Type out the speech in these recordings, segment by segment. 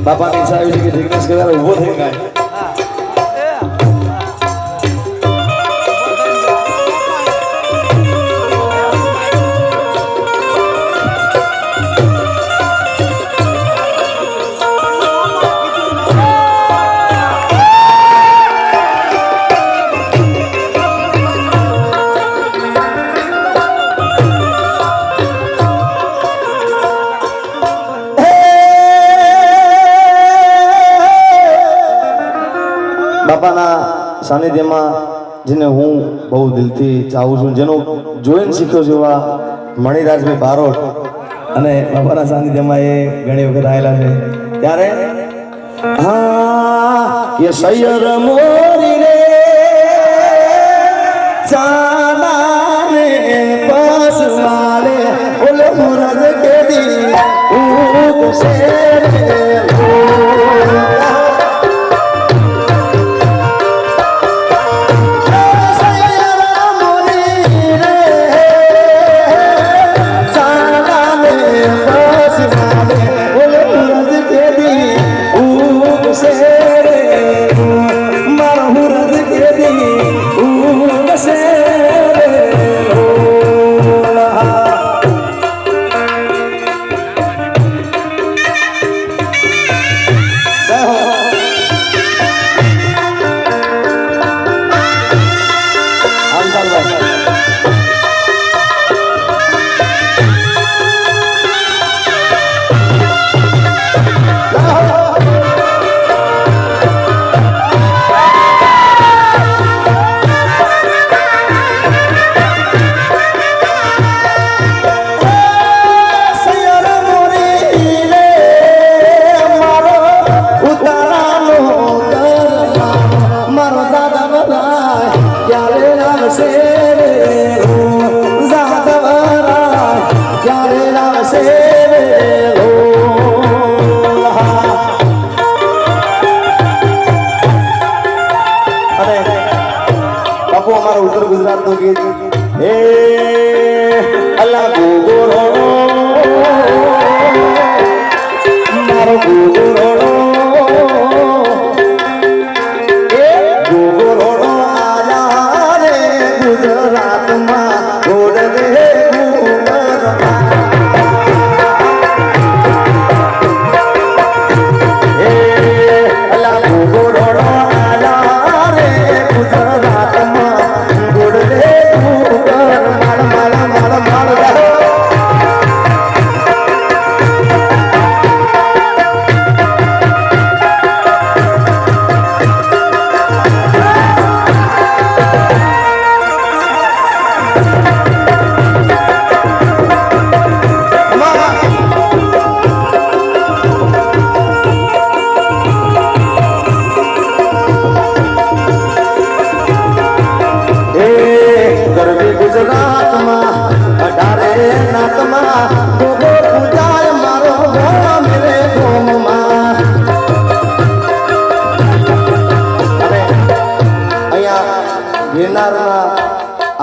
બાપાની ઈચ્છા આવી છે કે જિગ્નેશ કદાચ ઊભો થઈ ગાય. બાપાના સાનિધ્યમાં જેને હું બહુ દિલથી ચાહું છું, જેનો જોઈને શીખ્યો છું એવા મણિરાજભાઈ બારોટ, અને બાપાના સાનિધ્યમાં એ ઘણી વખત આવેલા છે. ત્યારે હા એ સૈયર મોરી રે ચાનાને પસવાલે ઓલે મુરદ કેદી ઉસે ઉત્તર ગુજરાત નું ગીત એ અલ્લા ગોગોરો મારો ગોગોરો એ ગોગોરો આયા રે ગુજરાતમાં ગોડ રે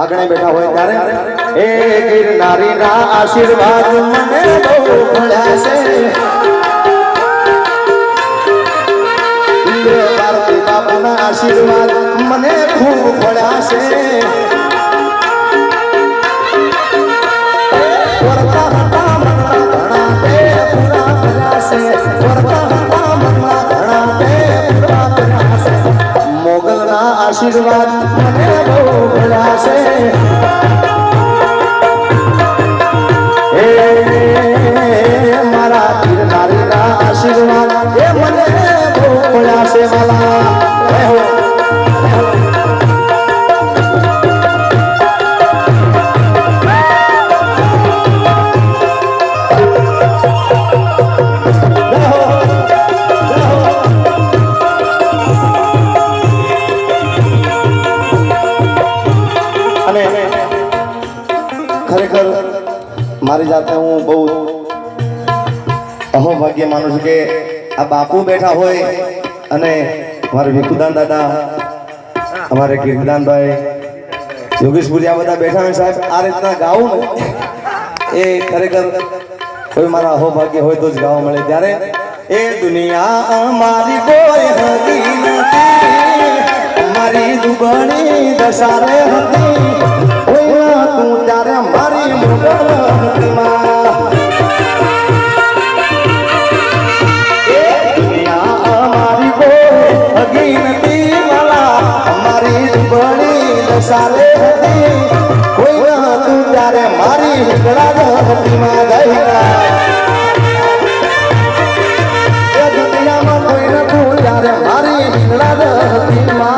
આગળ બેઠા હોય ત્યારે એ ગિરનારી ના આશીર્વાદ મને બહુ મળ્યા છે. ભારતી બાપુના આશીર્વાદ મને ખૂબ મળ્યા છે. વર્તા હતા મનના ઘણા તે પૂરા કર્યા છે. વર્તા હતા મનના ઘણા તે પૂરા કર્યા છે. મોગલના આશીર્વાદ મને બહુ મળ્યા છે. મારા ગિરનારીના આશીર્વાદ એ મને બહુ મળ્યા છે. માલા ખરેખર મારી જાતે હું બહુ અહોભાગ્ય માનું છું કે આ બાપુ બેઠા હોય અને અમારે વિકુદાન દાદા, અમારે કીર્તિદાનભાઈ, યોગેશપુરી આ બધા બેઠા હોય. સાહેબ આ રીતના ગાવું ને એ ખરેખર કોઈ મારા અહોભાગ્ય હોય તો જ ગાવા મળે. ત્યારે એ દુનિયા અમારી કોઈ હરી નથી, અમારી દુબળી દશા રે હતી, કોઈ તું ત્યારે મારી મુગલ હતી માં. એ દુનિયા અમારી કોઈ હગી નથી વાલા, અમારી દુબળી દશા રે હતી, કોઈ તું ત્યારે મારી મુગલ હતી માં. ગઈ મારી હિંગળા હતી માં.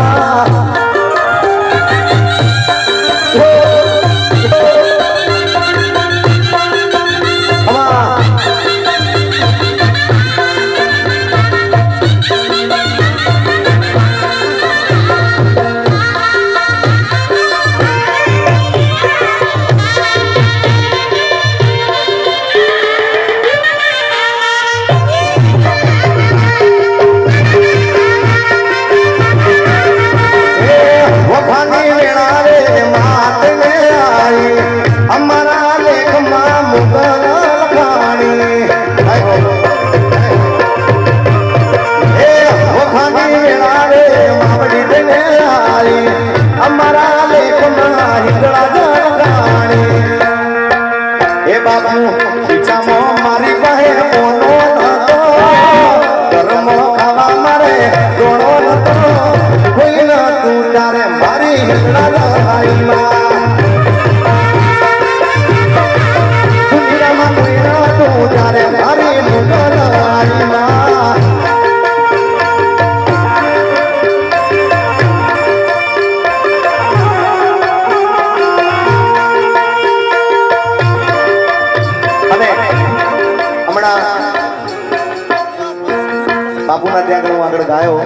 બાપુના ત્યાં આગળ હું આગળ ગાયો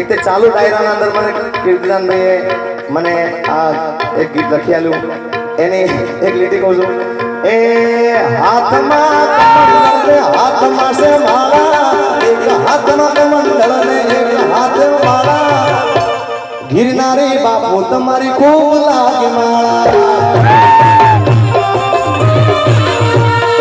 એક તે ચાલુ ડાયરાના અંદર મને કીર્તિદાનભાઈએ મને આ એક ગીત લખી આલ્યું એની એક લીટી કહું છું. એ હાથમાં હાથમાં છે માળા, એક હાથમાં કમંડળ ને એક હાથ માળા, ગિરનારી બાપુ તમારી ખૂબ લાગે માળા.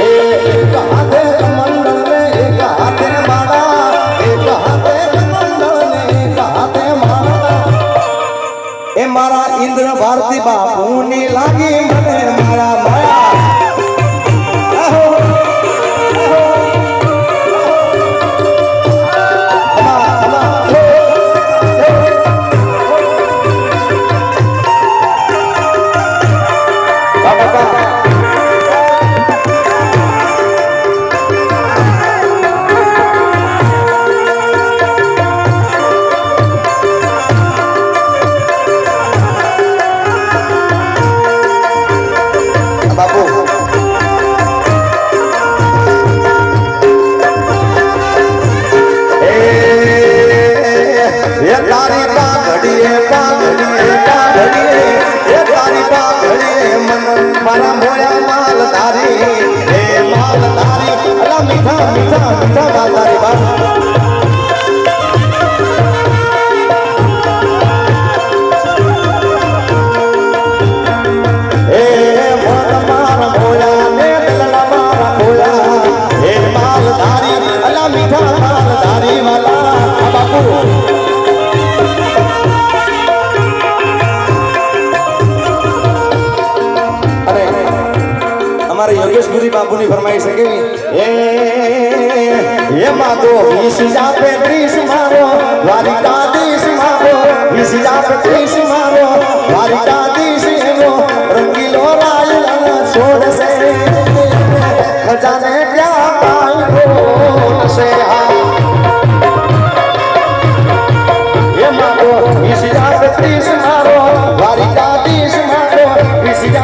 એક હાથે કમંડળ ને એક હાથે માળા, એક હાથે કમંડળ ને એક હાથે માળા, એ મારા ઇન્દ્ર ભારતી બાપુની લાગી મને મારા માળા. મારા મોયા માલ તારી, હે માલ તારી, અલા મીઠા મીઠા મીઠા બાતારી બાપ. હે મોર મારા મોયા ને દલના મારા મોયા, હે માલ તારી, અલા મીઠા માલ તારી વાલા બાપુ. યોગેશપુરી બાપુની ફરમાઈ શકે એ માતો 20 મારો દ્વારિકાધીશ મારો 20 મારો દ્વારિકાધીશ એવો રંગીલો રાય છોડશે ખજાને ક્યાં પાયો છે. એ માતો 20 મારો દ્વારિકાધીશ મારો 20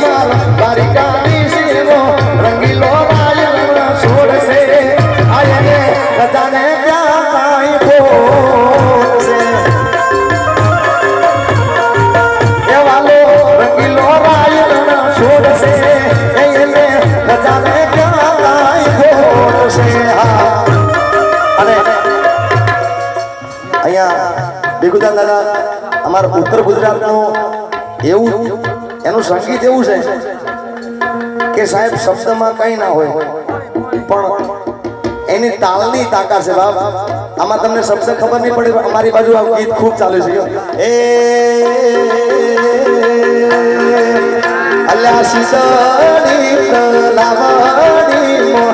મારો દ્વારિકાધીશ એવો રંગીલો રાય છોડશે આયને ખજાને ક્યાં પાયો છે. એ વાલો રંગીલો રાય છોડશે એને ખજાને ક્યાં પાયો છે. અને અહીંયા ભીખુદાન દાદા અમારા ઉત્તર ગુજરાતનું એવું એનું સંગીત એવું છે કે સાહેબ શબ્દમાં કંઈ ના હોય પણ એની તાલની તાકાત છે બાપ. આમાં તમને શબ્દ ખબર નહીં પડે. અમારી બાજુ આ ગીત ખૂબ ચાલે છે. એ અલ્યા શીસડી લાવડી મો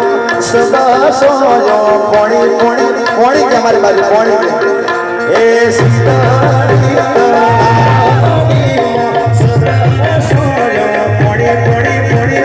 સદા સોયો પોણી પોણી પોણી કે અમારી બાજુ પોણી એ શીસડી લાવડી મો સદા સોયો પોણી પોણી પોણી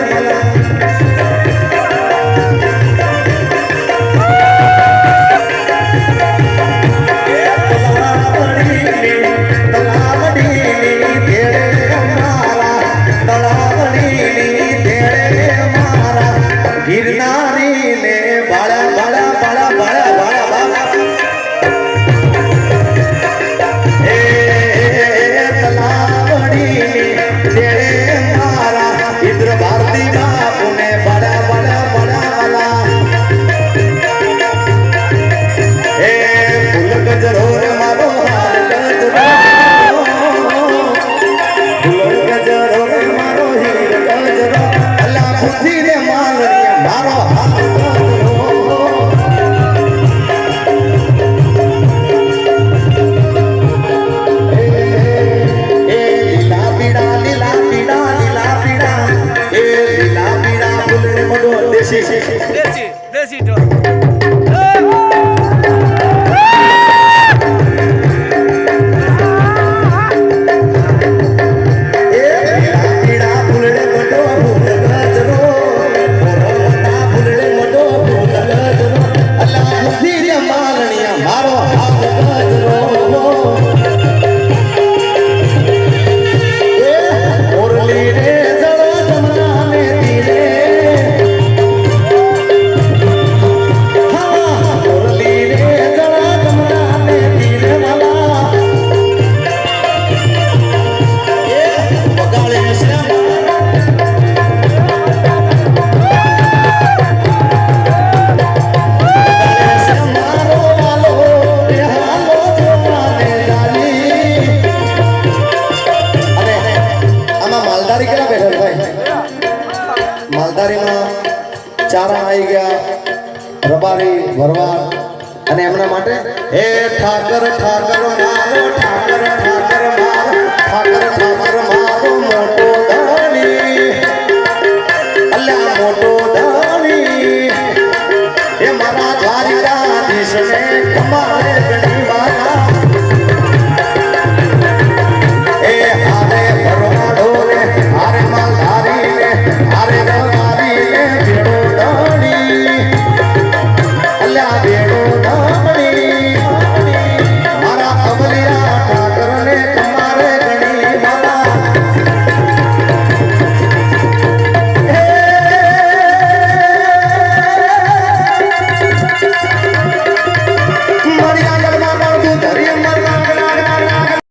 દેશી ઢોલ ચારા આવી ગયા રબારી ભરવાડ અને એમના માટે હે ઠાકર ઠાકર મારો ઠાકર ઠાકર મારો ઠાકર